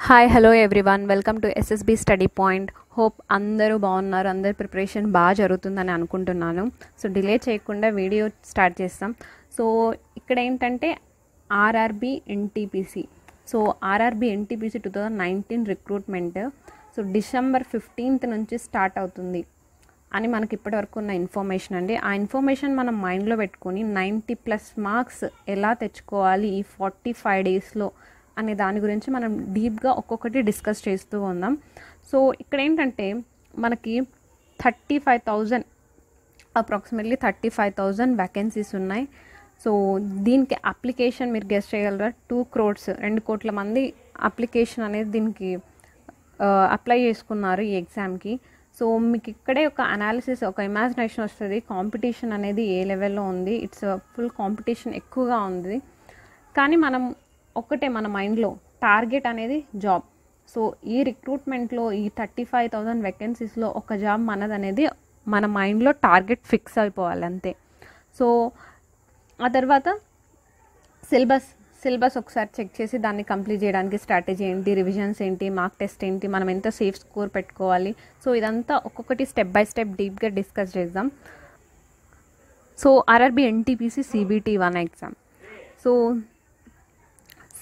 Hi hello everyone welcome to SSB study point. Hope అందరూ బాగున్నారు, అందరి ప్రిపరేషన్ బాగా జరుగుతుందని అనుకుంటున్నాను. సో డిలే చేయకుండా వీడియో స్టార్ట్ చేస్తాం. సో ఇక్కడ ఏంటంటే RRB NTPC. So RRB NTPC 2019 recruitment so December 15th నుంచి స్టార్ట్ అవుతుంది అని మనకి ఇప్పటివరకు ఉన్న ఇన్ఫర్మేషన్ అండి. ఆ ఇన్ఫర్మేషన్ మనం మైండ్లో పెట్టుకొని 90+ మార్క్స్ ఎలా తెచ్చుకోవాలి ఈ 45 డేస్లో అనే దాని గురించి మనం డీప్గా ఒక్కొక్కటి డిస్కస్ చేస్తూ ఉందాం. సో ఇక్కడ ఏంటంటే మనకి 35,000 అప్రాక్సిమేట్లీ 35,000 వ్యాకెన్సీస్ ఉన్నాయి. సో దీనికి అప్లికేషన్ మీరు గెస్ చేయగలరా? 2 crores 2 కోట్ల మంది అప్లికేషన్ అనేది దీనికి అప్లై చేసుకున్నారు ఈ ఎగ్జామ్కి. సో మీకు ఇక్కడే ఒక అనాలిసిస్, ఒక ఇమాజినేషన్ వస్తుంది కాంపిటీషన్ అనేది ఏ లెవెల్లో ఉంది. ఇట్స్ ఫుల్ కాంపిటీషన్ ఎక్కువగా ఉంది. కానీ మనం ఒక్కటే మన మైండ్లో టార్గెట్ అనేది జాబ్. సో ఈ రిక్రూట్మెంట్లో ఈ 35,000 వేకెన్సీస్లో ఒక జాబ్ మనది అనేది మన మైండ్లో టార్గెట్ ఫిక్స్ అయిపోవాలి అంతే. సో ఆ తర్వాత సిలబస్ ఒకసారి చెక్ చేసి దాన్ని కంప్లీట్ చేయడానికి స్ట్రాటజీ ఏంటి, రివిజన్స్ ఏంటి, మార్క్ టెస్ట్ ఏంటి, మనం ఎంత సేఫ్ స్కోర్ పెట్టుకోవాలి. సో ఇదంతా ఒక్కొక్కటి స్టెప్ బై స్టెప్ డీప్గా డిస్కస్ చేద్దాం. So RRB NTPC CBT 1 exam. So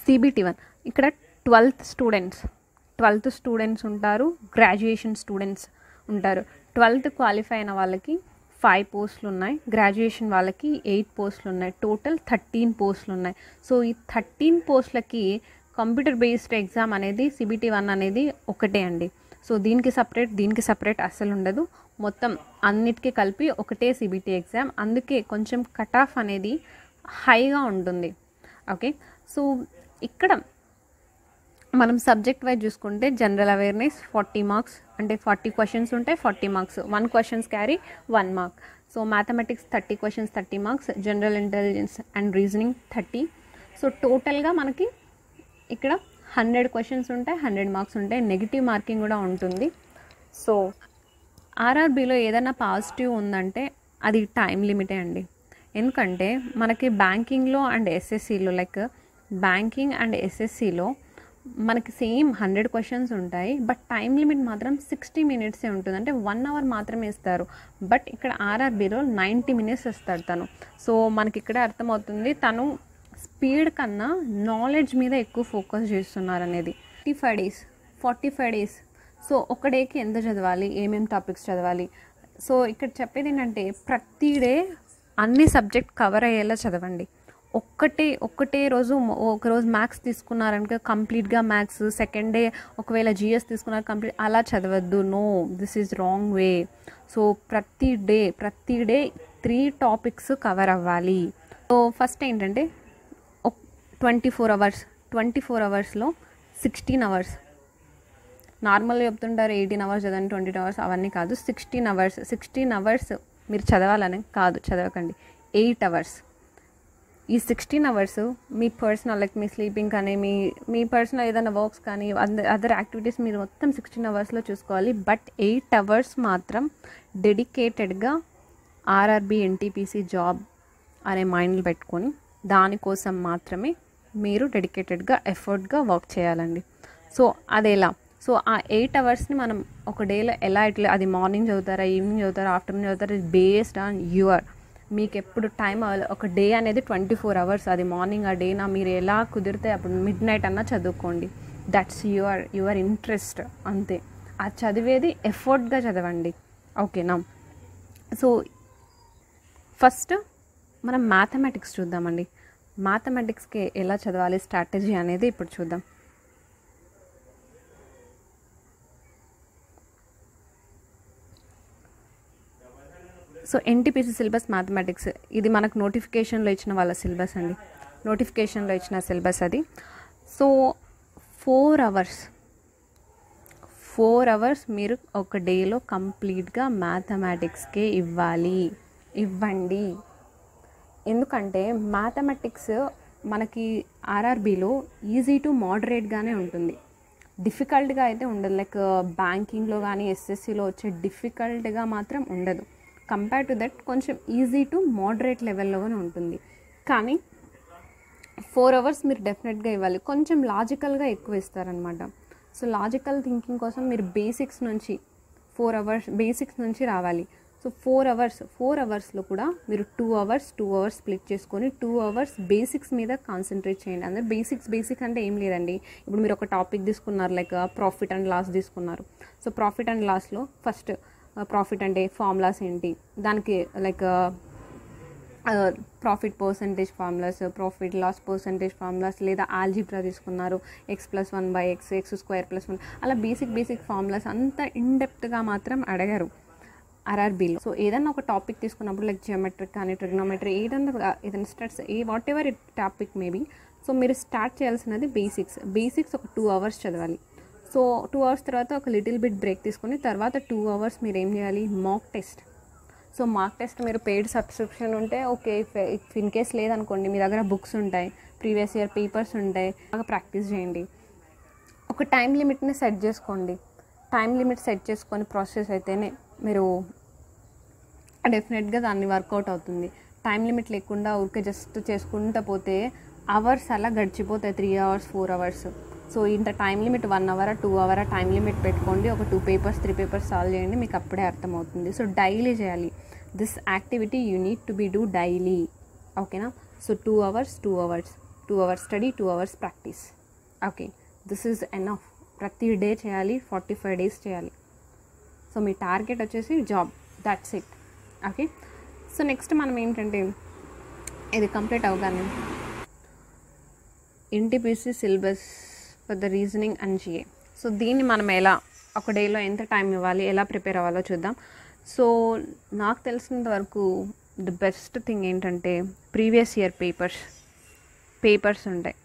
CBT 1 ఇక్కడ 12th స్టూడెంట్స్ ఉంటారు, గ్రాడ్యుయేషన్ స్టూడెంట్స్ ఉంటారు. 12th క్వాలిఫై అయిన వాళ్ళకి 5 పోస్టులు ఉన్నాయి, గ్రాడ్యుయేషన్ వాళ్ళకి 8 పోస్టులు ఉన్నాయి, టోటల్ 13 పోస్టులు ఉన్నాయి. సో ఈ 13 పోస్టులకి కంప్యూటర్ బేస్డ్ ఎగ్జామ్ అనేది CBT 1 అనేది ఒకటే అండి. సో దీనికి సపరేట్ అస్సలు ఉండదు, మొత్తం అన్నిటికీ కలిపి ఒకటే CBT ఎగ్జామ్. అందుకే కొంచెం కట్ ఆఫ్ అనేది హైగా ఉంటుంది. ఓకే, సో ఇక్కడ మనం సబ్జెక్ట్ వైజ్ చూసుకుంటే జనరల్ అవేర్నెస్ 40 మార్క్స్, అంటే 40 క్వశ్చన్స్ ఉంటాయి, 40 marks. 1 questions carry 1 mark. So mathematics 30 questions 30 marks, general intelligence and reasoning 30. So టోటల్గా మనకి ఇక్కడ 100 క్వశ్చన్స్ ఉంటాయి, 100 మార్క్స్ ఉంటాయి, నెగిటివ్ మార్కింగ్ కూడా ఉంటుంది. సో ఆర్ఆర్బీలో ఏదైనా పాజిటివ్ ఉందంటే అది టైం లిమిటే అండి. ఎందుకంటే మనకి బ్యాంకింగ్లో అండ్ ఎస్ఎస్సిలో బ్యాంకింగ్ అండ్ ఎస్ఎస్సిలో మనకి సేమ్ 100 క్వశ్చన్స్ ఉంటాయి, బట్ టైం లిమిట్ మాత్రం 60 minutes ఉంటుంది, అంటే 1 hour మాత్రమే ఇస్తారు. బట్ ఇక్కడ ఆర్ఆర్బీలో 90 minutes ఇస్తాడు తను. సో మనకి ఇక్కడ అర్థమవుతుంది తను స్పీడ్ కన్నా నాలెడ్జ్ మీద ఎక్కువ ఫోకస్ చేస్తున్నారు అనేది. 45 డేస్. సో ఒక డేకి ఎంత చదవాలి, ఏమేమి టాపిక్స్ చదవాలి. సో ఇక్కడ చెప్పేది ఏంటంటే ప్రతి డే అన్ని సబ్జెక్ట్ కవర్ అయ్యేలా చదవండి. ఒక్కటే రోజు ఒకరోజు మ్యాథ్స్ తీసుకున్నారనుకో కంప్లీట్గా మ్యాథ్స్, సెకండ్ డే ఒకవేళ GS తీసుకున్నారు కంప్లీట్, అలా చదవద్దు. No, this is wrong way. So ప్రతి డే 3 టాపిక్స్ కవర్ అవ్వాలి. సో ఫస్ట్ ఏంటంటే 24 అవర్స్లో 16 అవర్స్. నార్మల్గా చెప్తుంటారు 18 అవర్స్ చదవండి, 20 అవర్స్, అవన్నీ కాదు. 16 అవర్స్ మీరు చదవాలని కాదు, చదవకండి. 8 అవర్స్. ఈ 16 అవర్స్ మీ పర్సనల్ మీ స్లీపింగ్ కానీ మీ పర్సనల్ ఏదైనా వర్క్స్ కానీ అదర్ యాక్టివిటీస్ మీరు మొత్తం 16 అవర్స్లో చూసుకోవాలి. బట్ 8 అవర్స్ మాత్రం డెడికేటెడ్గా ఆర్ఆర్బి ఎన్టీపీసీ జాబ్ అనే మైండ్లో పెట్టుకొని దానికోసం మాత్రమే మీరు డెడికేటెడ్గా ఎఫర్ట్గా వర్క్ చేయాలండి. సో అదేలా, సో ఆ 8 అవర్స్ని మనం ఒక డేలో ఎలా అది మార్నింగ్ చదువుతారా, ఈవినింగ్ చదువుతారా, ఆఫ్టర్నూన్ చదువుతారా, బేస్డ్ ఆన్ మీకు ఎప్పుడు టైం ఒక డే అనేది 24 అవర్స్. అది మార్నింగ్ ఆ డేనా మీరు ఎలా కుదిరితే అప్పుడు midnight అన్నా చదువుకోండి. దట్స్ యువర్ ఇంట్రెస్ట్ అంతే. ఆ చదివేది ఎఫర్ట్గా చదవండి, ఓకేనా? సో ఫస్ట్ మనం మ్యాథమెటిక్స్ చూద్దామండి. మ్యాథమెటిక్స్కి ఎలా చదవాలి స్ట్రాటజీ అనేది ఇప్పుడు చూద్దాం. సో ఎన్టీపీసీ సిలబస్ మ్యాథమెటిక్స్, ఇది మనకు నోటిఫికేషన్లో ఇచ్చిన వాళ్ళ సిలబస్ అండి. నోటిఫికేషన్లో ఇచ్చిన సిలబస్ అది. సో 4 అవర్స్ మీరు ఒక డేలో కంప్లీట్గా మ్యాథమెటిక్స్కే ఇవ్వండి. ఎందుకంటే మ్యాథమెటిక్స్ మనకి ఆర్ఆర్బీలో ఈజీ టు మోడరేట్గానే ఉంటుంది, డిఫికల్ట్గా అయితే ఉండదు. బ్యాంకింగ్లో కానీ ఎస్ఎస్సిలో వచ్చే డిఫికల్ట్గా మాత్రం ఉండదు. కంపేర్ టు దట్ కొంచెం ఈజీ టు మోడరేట్ లెవెల్లోనే ఉంటుంది. కానీ 4 అవర్స్ మీరు డెఫినెట్గా ఇవ్వాలి. కొంచెం లాజికల్గా ఎక్కువ ఇస్తారనమాట. సో లాజికల్ థింకింగ్ కోసం మీరు బేసిక్స్ నుంచి 4 అవర్స్ బేసిక్స్ నుంచి రావాలి. సో 4 అవర్స్లో కూడా మీరు 2 అవర్స్ స్ప్లిట్ చేసుకొని 2 అవర్స్ బేసిక్స్ మీద కాన్సన్ట్రేట్ చేయండి. అంటే బేసిక్ అంటే ఏం లేదండి. ఇప్పుడు మీరు ఒక టాపిక్ తీసుకున్నారు, లైక్ ప్రాఫిట్ అండ్ లాస్ తీసుకున్నారు. సో ప్రాఫిట్ అండ్ లాస్లో ఫస్ట్ ప్రాఫిట్ అంటే ఫార్ములాస్ ఏంటి, దానికి like profit percentage formulas, profit loss percentage formulas, లేదా ఆల్జీబ్రా తీసుకున్నారు, x+1/x, x² + 1, అలా బేసిక్ ఫార్ములాస్ అంత ఇన్డెప్త్గా మాత్రం అడగరు ఆర్ఆర్బీలో. సో ఏదన్నా ఒక టాపిక్ తీసుకున్నప్పుడు లైక్ జియోమెట్రిక్ కానీ ట్రిగ్నోమెట్రీ ఏదైనా starts what ever it topic maybe, so మీరు స్టార్ట్ చేయాల్సినది బేసిక్స్ ఒక 2 అవర్స్ చదవాలి. సో 2 అవర్స్ తర్వాత ఒక లిటిల్ బిట్ బ్రేక్ తీసుకుని తర్వాత 2 అవర్స్ మీరు ఏం చేయాలి, mock test. So mock test మీరు పెయిడ్ సబ్స్క్రిప్షన్ ఉంటే ఓకే, ఇఫ్ ఇన్ కేస్ లేదనుకోండి మీ దగ్గర బుక్స్ ఉంటాయి, ప్రీవియస్ ఇయర్ పేపర్స్ ఉంటాయి, బాగా ప్రాక్టీస్ చేయండి. ఒక టైం లిమిట్ని సెట్ చేసుకోండి. టైం లిమిట్ సెట్ చేసుకొని ప్రాసెస్ అయితేనే మీరు డెఫినెట్గా దాన్ని వర్కౌట్ అవుతుంది. టైం లిమిట్ లేకుండా ఊరికే జస్ట్ చేసుకుంటూ పోతే అవర్స్ అలా గడిచిపోతాయి, 3 అవర్స్ 4 అవర్స్. సో ఇంత time limit 1 hour 2 hour time limit పెట్టుకోండి. ఒక 2 పేపర్స్ 3 పేపర్స్ సాల్వ్ చేయండి, మీకు అప్పుడే అర్థమవుతుంది. సో డైలీ చేయాలి. This activity you need to be do daily, ఓకేనా? So 2 hours study, 2 hours practice. Okay, this is enough. ప్రతి డే చేయాలి, 45 days చేయాలి. సో మీ టార్గెట్ వచ్చేసి job, that's it. Okay, so next మనం ఏంటంటే ఇది కంప్లీట్ అవగానే NTPC syllabus for the reasoning and GA. So దీన్ని మనం ఎలా ఒక డేలో ఎంత టైం ఇవ్వాలి, ఎలా ప్రిపేర్ అవ్వాలో చూద్దాం. సో నాకు తెలిసినంత వరకు ది బెస్ట్ థింగ్ ఏంటంటే ప్రీవియస్ ఇయర్ పేపర్స్ ఉంటాయి,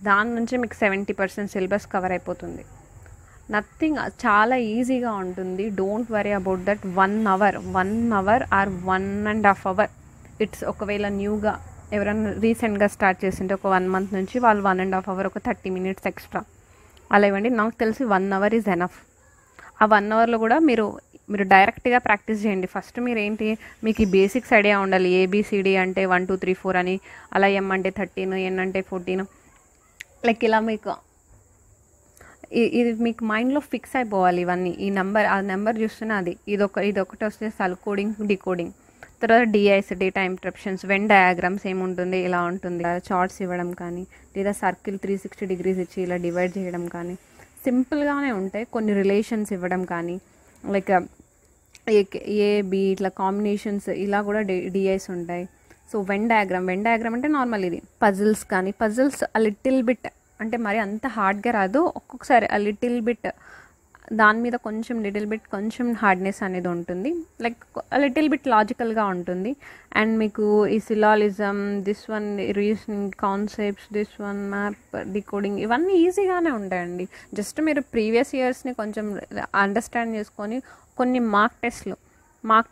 దాని నుంచి మీకు 70% సిలబస్ కవర్ అయిపోతుంది. నథింగ్, చాలా ఈజీగా ఉంటుంది. Don't worry about that 1 hour or 1.5 hours. It's ఒకవేళ న్యూగా ఎవరైనా రీసెంట్గా స్టార్ట్ చేసింటే ఒక 1 month నుంచి వాళ్ళు 1.5 hours, ఒక 30 minutes ఎక్స్ట్రా అలా ఇవ్వండి. నాకు తెలిసి 1 hour ఈజ్ ఎనఫ్. ఆ 1 hourలో కూడా మీరు డైరెక్ట్గా ప్రాక్టీస్ చేయండి. ఫస్ట్ మీరు ఏంటి, మీకు ఈ బేసిక్స్ ఐడియా ఉండాలి. ఏబిసిడి అంటే 1 2 3 4 అని, అలా ఎం అంటే 13, ఎన్ అంటే 14, లైక్ ఇలా మీకు ఇది మీకు మైండ్లో ఫిక్స్ అయిపోవాలి. ఇవన్నీ ఈ నెంబర్ ఆ నెంబర్ చూస్తున్నా అది ఇదొకటి వస్తే కోడింగ్ డికోడింగ్, తర్వాత డిఐస్ డేటా ఇంటరప్షన్స్, వెన్ డయాగ్రామ్స్ ఏముంటుంది, ఇలా ఉంటుంది. చార్ట్స్ ఇవ్వడం కానీ, లేదా సర్కిల్ 360 degrees ఇచ్చి ఇలా డివైడ్ చేయడం కానీ సింపుల్గానే ఉంటాయి. కొన్ని రిలేషన్స్ ఇవ్వడం కానీ, లైక్ ఏబి ఇట్లా కాంబినేషన్స్, ఇలా కూడా డిఐస్ ఉంటాయి. సో వెన్ డయాగ్రామ్ అంటే నార్మల్ ఇది పజిల్స్ కానీ, పజిల్స్ ఆ లిటిల్ బిట్ అంటే మరి అంత హార్డ్గా రాదు, ఒక్కొక్కసారి ఆ లిటిల్ బిట్ దాని మీద కొంచెం హార్డ్నెస్ అనేది ఉంటుంది, లైక్ లిటిల్ బిట్ లాజికల్గా ఉంటుంది. అండ్ మీకు ఈ syllogism, this one reasoning concepts, this one map decoding, ఇవన్నీ ఈజీగానే ఉంటాయండి. జస్ట్ మీరు ప్రీవియస్ ఇయర్స్ని కొంచెం అండర్స్టాండ్ చేసుకొని కొన్ని మార్క్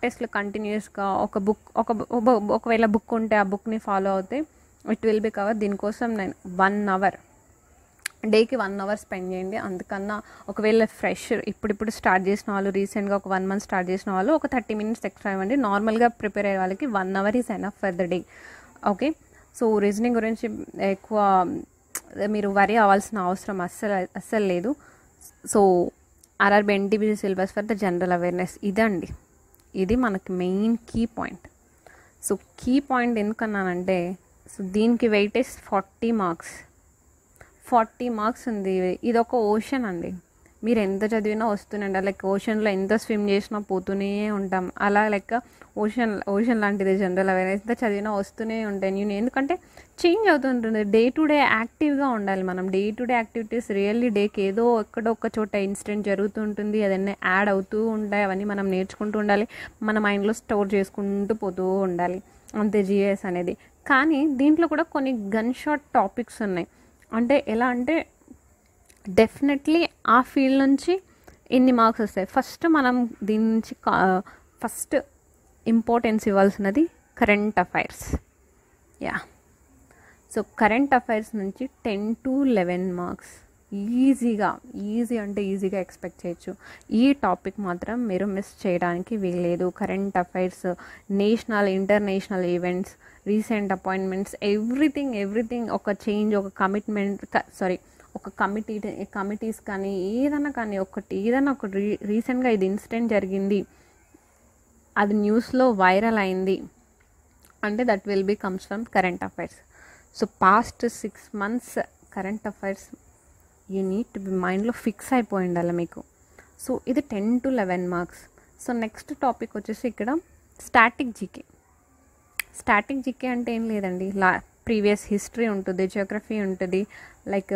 టెస్ట్లు కంటిన్యూస్గా ఒకవేళ బుక్ ఉంటే ఆ బుక్ని ఫాలో అవుతే ఇట్ విల్ బి కవర్. దీనికోసం నేను 1 hour డేకి 1 hour స్పెండ్ చేయండి. అందుకన్నా ఒకవేళ ఫ్రెష్ ఇప్పుడు స్టార్ట్ చేసిన వాళ్ళు, రీసెంట్గా ఒక 1 month స్టార్ట్ చేసిన వాళ్ళు ఒక 30 minutes ఎక్స్ట్రా ఇవ్వండి. నార్మల్గా ప్రిపేర్ అయ్యే వాళ్ళకి 1 hour is enough for the day. Okay, so reasoning గురించి ఎక్కువ మీరు వరీ అవ్వాల్సిన అవసరం అస్సలు లేదు. So RRB NTPC syllabus for the general awareness ఇదండి, ఇది మనకి main key point. So key point ఎందుకన్నానంటే, సో దీనికి వెయిటేజ్ 40 marks ఉంది. ఇది ఒక ఓషన్ అండి, మీరు ఎంత చదివినా వస్తూనే ఉండాలి. లైక్ ఓషన్లో ఎంత స్విమ్ చేసినా పోతూనే ఉంటాం, అలా లైక్ ఓషన్ లాంటిది జనరల్ అవేర్నెస్. ఎంత చదివినా వస్తూనే ఉంటాయి. నేను ఎందుకంటే చేంజ్ అవుతుంటుంది, డే టు డే యాక్టివ్గా ఉండాలి మనం. Day to day activities really డేకి ఏదో ఎక్కడో ఒక చోట ఇన్సిడెంట్ జరుగుతుంటుంది, అదన్నీ యాడ్ అవుతూ ఉంటాయి. అవన్నీ మనం నేర్చుకుంటూ ఉండాలి, మన మైండ్లో స్టోర్ చేసుకుంటూ పోతూ ఉండాలి. అంతే జిఎస్ అనేది. కానీ దీంట్లో కూడా కొన్ని గన్ షాట్ టాపిక్స్ ఉన్నాయి. అంటే ఎలా అంటే డెఫినెట్లీ ఆ ఫీల్డ్ నుంచి ఎన్ని మార్క్స్ వస్తాయి. ఫస్ట్ మనం దీని నుంచి ఫస్ట్ ఇంపార్టెన్స్ ఇవ్వాల్సినది current affairs. So current affairs నుంచి 10 to 11 marks ఈజీగా ఎక్స్పెక్ట్ చేయొచ్చు. ఈ టాపిక్ మాత్రం మీరు మిస్ చేయడానికి వీల్లేదు. Current affairs, national international events, recent appointments, everything ఒక చేంజ్, ఒక కమిట్మెంట్ ఒక కమిటీస్ కానీ ఏదైనా ఒకటి రీసెంట్గా ఇది ఇన్సిడెంట్ జరిగింది, అది న్యూస్లో వైరల్ అయింది అంటే that will be comes from current affairs. So past 6 months current affairs you need to be మైండ్లో ఫిక్స్ అయిపోయి ఉండాలి మీకు. సో ఇది 10 to 11 marks. So next topic వచ్చేసి ఇక్కడ స్టాటిక్ జీకే. స్టాటిక్ జీకే అంటే ఏం లేదండి, ప్రీవియస్ హిస్టరీ ఉంటుంది, జియోగ్రఫీ ఉంటుంది, లైక్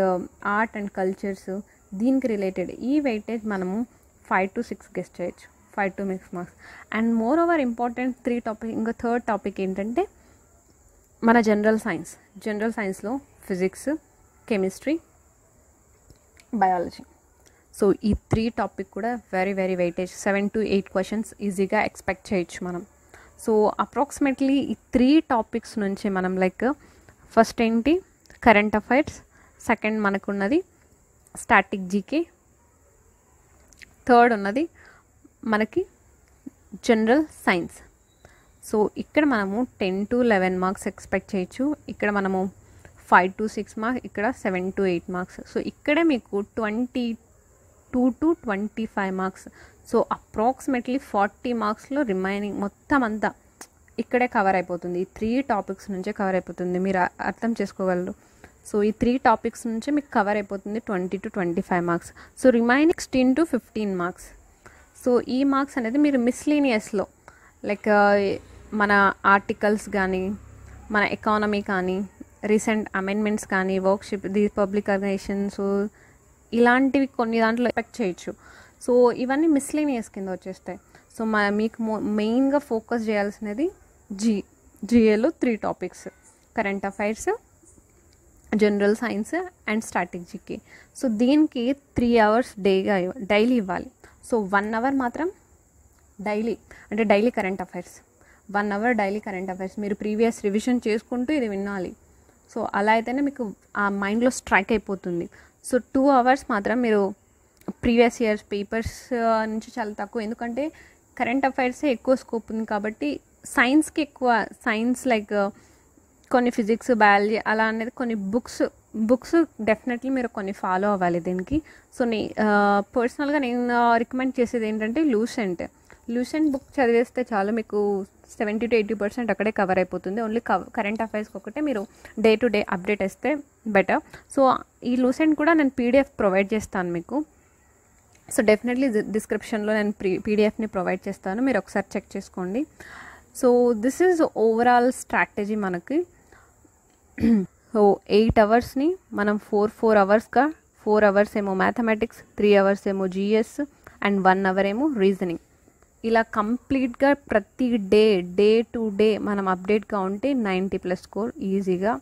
ఆర్ట్ అండ్ కల్చర్స్, దీనికి రిలేటెడ్ ఈ వెయిటేజ్ మనము 5 to 6 గెస్ట్ చేయొచ్చు, 5 to 6 marks. And more over important 3 topic. ఇంకా థర్డ్ టాపిక్ ఏంటంటే మన జనరల్ సైన్స్లో ఫిజిక్స్, కెమిస్ట్రీ, బయాలజీ. సో ఈ 3 టాపిక్ కూడా very very weightage 7 to 8 questions ఈజీగా ఎక్స్పెక్ట్ చేయొచ్చు మనం. సో అప్రాక్సిమేట్లీ ఈ 3 టాపిక్స్ నుంచి మనం లైక్ ఫస్ట్ ఏంటి కరెంట్ అఫైర్స్, సెకండ్ మనకున్నది స్టాటిక్ జీకే, థర్డ్ ఉన్నది మనకి జనరల్ సైన్స్. సో ఇక్కడ మనము 10 to 11 marks ఎక్స్పెక్ట్ చేయొచ్చు. ఇక్కడ మనము 5 to 6 marks, ఇక్కడ 7 to 8 marks. సో ఇక్కడే మీకు 22 to 25 marks. సో అప్రాక్సిమేట్లీ 40 marksలో రిమైనింగ్ మొత్తం అంతా ఇక్కడే కవర్ అయిపోతుంది. ఈ 3 టాపిక్స్ నుంచే కవర్ అయిపోతుంది, మీరు అర్థం చేసుకోగలరు. సో ఈ 3 టాపిక్స్ నుంచే మీకు కవర్ అయిపోతుంది 20 to 25 marks. So remaining 16 to 15 marks. So ఈ మార్క్స్ అనేది మీరు మిస్లీనియస్లో లైక్ మన ఆర్టికల్స్ కానీ, మన ఎకానమీ కానీ, రీసెంట్ అమెండ్మెంట్స్ కానీ, వర్క్షిప్, ది పబ్లిక్ ఆర్గనైజేషన్స్, ఇలాంటివి కొన్ని దాంట్లో ఎఫెక్ట్ చేయొచ్చు. సో ఇవన్నీ మిస్లీనియస్ కింద వచ్చేస్తాయి. సో మీకు మెయిన్గా ఫోకస్ చేయాల్సినది జిఏలో 3 topics, current affairs, general science and static GK. So దీనికి 3 hours డైలీ ఇవ్వాలి. సో 1 hour మాత్రం daily current affairs, 1 hour daily current affairs మీరు ప్రీవియస్ రివిజన్ చేసుకుంటూ ఇది వినాలి. సో అలా అయితేనే మీకు ఆ మైండ్లో స్ట్రైక్ అయిపోతుంది. సో 2 hours మాత్రం మీరు ప్రీవియస్ ఇయర్స్ పేపర్స్ నుంచి చాలా తక్కువ, ఎందుకంటే కరెంట్ అఫైర్సే ఎక్కువ స్కోప్ ఉంది కాబట్టి సైన్స్కి ఎక్కువ, సైన్స్ లైక్ కొన్ని ఫిజిక్స్, బయాలజీ అలా అనేది కొన్ని బుక్స్ డెఫినెట్లీ మీరు కొన్ని ఫాలో అవ్వాలి దీనికి. సో పర్సనల్గా నేను రికమెండ్ చేసేది ఏంటంటే లూసెంట్ బుక్ చదివేస్తే చాలు, మీకు 70 to 80% అక్కడే కవర్ అయిపోతుంది. ఓన్లీ కరెంట్ అఫైర్స్కి ఒకటే మీరు డే టు డే అప్డేట్ వేస్తే బెటర్. సో ఈ లూసెంట్ కూడా నేను PDF ప్రొవైడ్ చేస్తాను మీకు. సో డెఫినెట్లీ డిస్క్రిప్షన్లో నేను PDFని ప్రొవైడ్ చేస్తాను, మీరు ఒకసారి చెక్ చేసుకోండి. So this is overall strategy మనకి. సో 8 hours మనం 4 hours-గా 4 hours ఏమో మ్యాథమెటిక్స్, 3 hours ఏమో GS అండ్ 1 hour ఏమో రీజనింగ్. ఇలా కంప్లీట్గా ప్రతి డే టు డే మనం అప్డేట్గా ఉంటే 90+ స్కోర్ ఈజీగా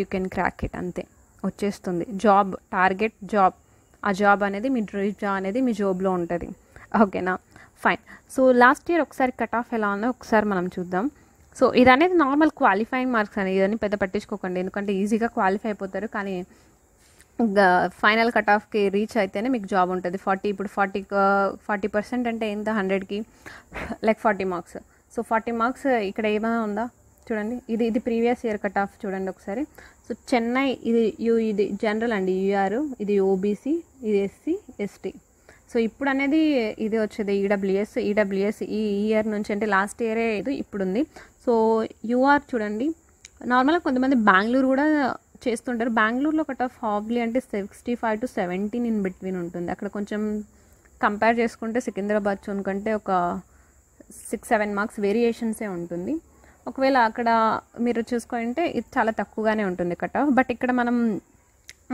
యూ కెన్ క్రాక్ ఇట్. అంతే వచ్చేస్తుంది జాబ్, టార్గెట్ జాబ్. ఆ జాబ్ అనేది మీ డ్రీమ్ జాబ్ అనేది మీ జాబ్లో ఉంటుంది. ఓకేనా, ఫైన్. సో లాస్ట్ ఇయర్ ఒకసారి కట్ ఆఫ్ ఎలా ఉందో ఒకసారి మనం చూద్దాం. సో ఇది అనేది నార్మల్ క్వాలిఫైయింగ్ మార్క్స్ అనేది, ఇదని పెద్ద పట్టించుకోకండి, ఎందుకంటే ఈజీగా క్వాలిఫై అయిపోతారు. కానీ ఫైనల్ కట్ ఆఫ్కి రీచ్ అయితేనే మీకు జాబ్ ఉంటుంది. ఇప్పుడు 40% అంటే ఎంత, 100కి లైక్ 40 marks. సో 40 marks ఇక్కడ ఏమైనా ఉందా చూడండి. ఇది ప్రీవియస్ ఇయర్ కట్ ఆఫ్ చూడండి ఒకసారి. సో చెన్నై ఇది జనరల్ అండి, యూఆర్, ఇది OBC, ఇది SC ST. సో ఇప్పుడు అనేది ఇది వచ్చేది ఈడబ్ల్యూఎస్ ఈ ఇయర్ నుంచి, అంటే లాస్ట్ ఇయరే ఇది ఇప్పుడు ఉంది. సో యూఆర్ చూడండి, నార్మల్గా కొంతమంది బెంగళూరు కూడా చేస్తుంటారు. బెంగళూరులో కట్ ఆఫ్ హాబ్లీ అంటే 65 to 17 ఇన్ బిట్వీన్ ఉంటుంది. అక్కడ కొంచెం కంపేర్ చేసుకుంటే సికింద్రాబాద్ జోన్ కంటే ఒక 6-7 marks వేరియేషన్సే ఉంటుంది. ఒకవేళ అక్కడ మీరు చూసుకుంటే ఇది చాలా తక్కువగానే ఉంటుంది కట్ ఆఫ్. బట్ ఇక్కడ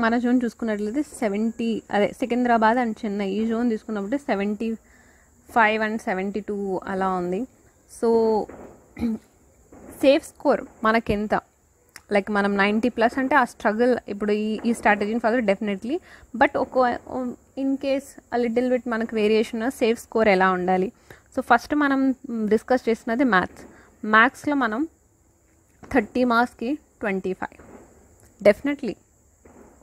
మన జోన్ చూసుకున్నట్లయితే 70, అదే సికింద్రాబాద్ అండ్ చెన్నై ఈ జోన్ తీసుకున్నప్పుడు 75 and 72 అలా ఉంది. సో సేఫ్ స్కోర్ మనకెంత, లైక్ మనం 90+ అంటే ఆ స్ట్రగుల్ ఇప్పుడు ఈ స్ట్రాటజీని follow definitely. But in case little bit మనకు వేరియేషన్, సేఫ్ స్కోర్ ఎలా ఉండాలి. సో ఫస్ట్ మనం డిస్కస్ చేసినది మ్యాథ్స్లో మనం 30 marksకి 25 డెఫినెట్లీ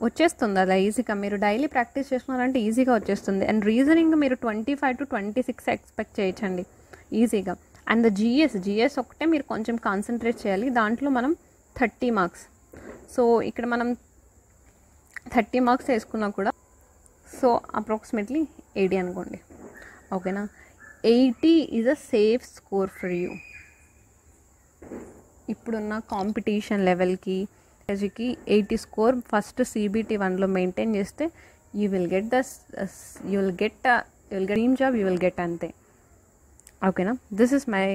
వచ్చేస్తుంది. అలా ఈజీగా మీరు డైలీ ప్రాక్టీస్ చేస్తున్నారంటే ఈజీగా వచ్చేస్తుంది. అండ్ రీజనింగ్ మీరు 25 to 26 ఎక్స్పెక్ట్ చేయొచ్చండి ఈజీగా. అండ్ ద జిఎస్ ఒకటే మీరు కొంచెం కాన్సన్ట్రేట్ చేయాలి, దాంట్లో మనం 30 marks. సో ఇక్కడ మనం 30 మార్క్స్ వేసుకున్నా కూడా సో అప్రాక్సిమేట్లీ 80 అనుకోండి, ఓకేనా. 80 is a safe score for you. ఇప్పుడున్న కాంపిటీషన్ లెవెల్కి 80 స్కోర్ ఫస్ట్ CBT 1లో మెయింటైన్ చేస్తే you will get dream job, you will get అంతే, ఓకేనా. This is my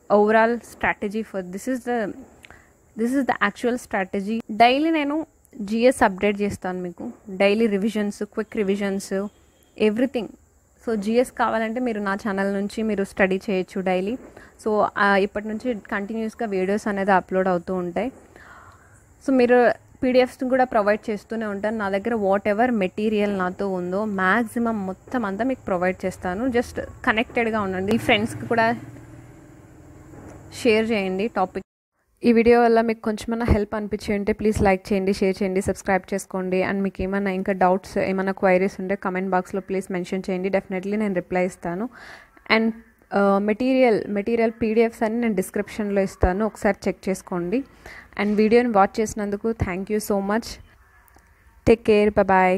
overall strategy for this is the actual strategy. Daily నేను GS update చేస్తాను మీకు, daily revisions, quick revisions, everything. So GS కావాలంటే మీరు నా channel నుంచి మీరు స్టడీ చేయొచ్చు డైలీ. సో ఇప్పటి నుంచి కంటిన్యూస్గా వీడియోస్ అనేది అప్లోడ్ అవుతూ ఉంటాయి. సో మీరు PDFs కూడా ప్రొవైడ్ చేస్తూనే ఉంటాను. నా దగ్గర వాట్ ఎవర్ మెటీరియల్ నాతో ఉందో మ్యాక్సిమం మొత్తం అంతా మీకు ప్రొవైడ్ చేస్తాను. జస్ట్ కనెక్టెడ్గా ఉండండి. ఈ ఫ్రెండ్స్కి కూడా షేర్ చేయండి టాపిక్. ఈ వీడియో వల్ల మీకు కొంచెమన్నా హెల్ప్ అనిపించి ఉంటే ప్లీజ్ లైక్ చేయండి, షేర్ చేయండి, సబ్స్క్రైబ్ చేసుకోండి. అండ్ మీకు ఏమైనా ఇంకా డౌట్స్, ఏమైనా క్వైరీస్ ఉంటే కమెంట్ బాక్స్లో ప్లీజ్ మెన్షన్ చేయండి. డెఫినెట్లీ నేను రిప్లై ఇస్తాను. అండ్ మెటీరియల్ PDFs అన్ని నేను డిస్క్రిప్షన్లో ఇస్తాను, ఒకసారి చెక్ చేసుకోండి. అండ్ వీడియోని వాచ్ చేసినందుకు thank you so much. Take care, bye.